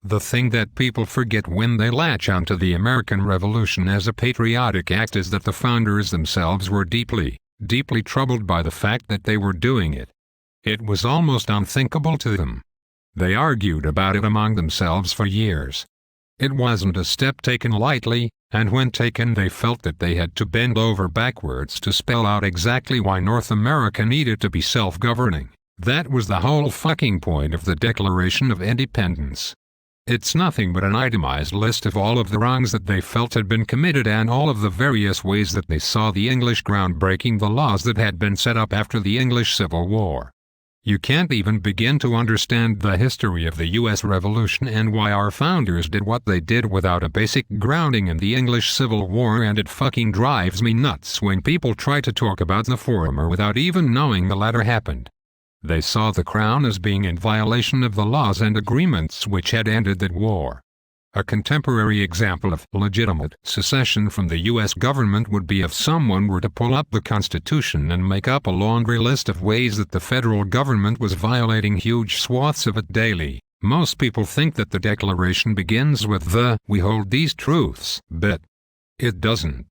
The thing that people forget when they latch onto the American Revolution as a patriotic act is that the founders themselves were deeply, deeply troubled by the fact that they were doing it. It was almost unthinkable to them. They argued about it among themselves for years. It wasn't a step taken lightly, and when taken they felt that they had to bend over backwards to spell out exactly why North America needed to be self-governing. That was the whole fucking point of the Declaration of Independence. It's nothing but an itemized list of all of the wrongs that they felt had been committed and all of the various ways that they saw the English crown breaking the laws that had been set up after the English Civil War. You can't even begin to understand the history of the U.S. Revolution and why our founders did what they did without a basic grounding in the English Civil War, and it fucking drives me nuts when people try to talk about the former without even knowing the latter happened. They saw the crown as being in violation of the laws and agreements which had ended that war. A contemporary example of legitimate secession from the U.S. government would be if someone were to pull up the Constitution and make up a laundry list of ways that the federal government was violating huge swaths of it daily. Most people think that the Declaration begins with the "we hold these truths" bit. It doesn't.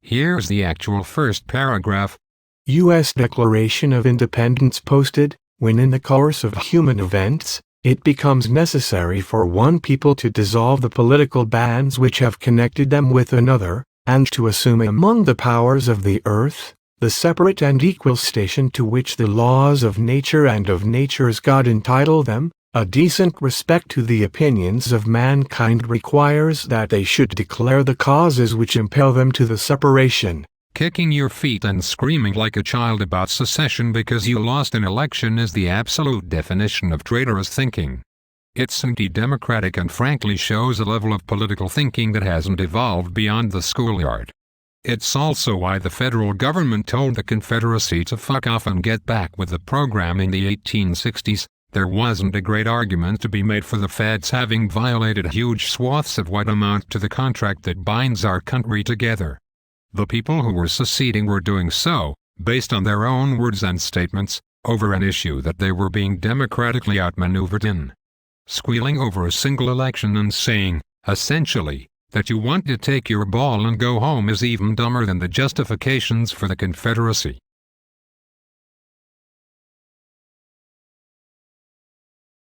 Here's the actual first paragraph. U.S. Declaration of Independence posted, when in the course of human events, it becomes necessary for one people to dissolve the political bands which have connected them with another, and to assume among the powers of the earth, the separate and equal station to which the laws of nature and of nature's God entitle them. A decent respect to the opinions of mankind requires that they should declare the causes which impel them to the separation. Kicking your feet and screaming like a child about secession because you lost an election is the absolute definition of traitorous thinking. It's anti-democratic and frankly shows a level of political thinking that hasn't evolved beyond the schoolyard. It's also why the federal government told the Confederacy to fuck off and get back with the program in the 1860s. There wasn't a great argument to be made for the feds having violated huge swaths of what amount to the contract that binds our country together. The people who were seceding were doing so, based on their own words and statements, over an issue that they were being democratically outmaneuvered in. Squealing over a single election and saying, essentially, that you want to take your ball and go home is even dumber than the justifications for the Confederacy.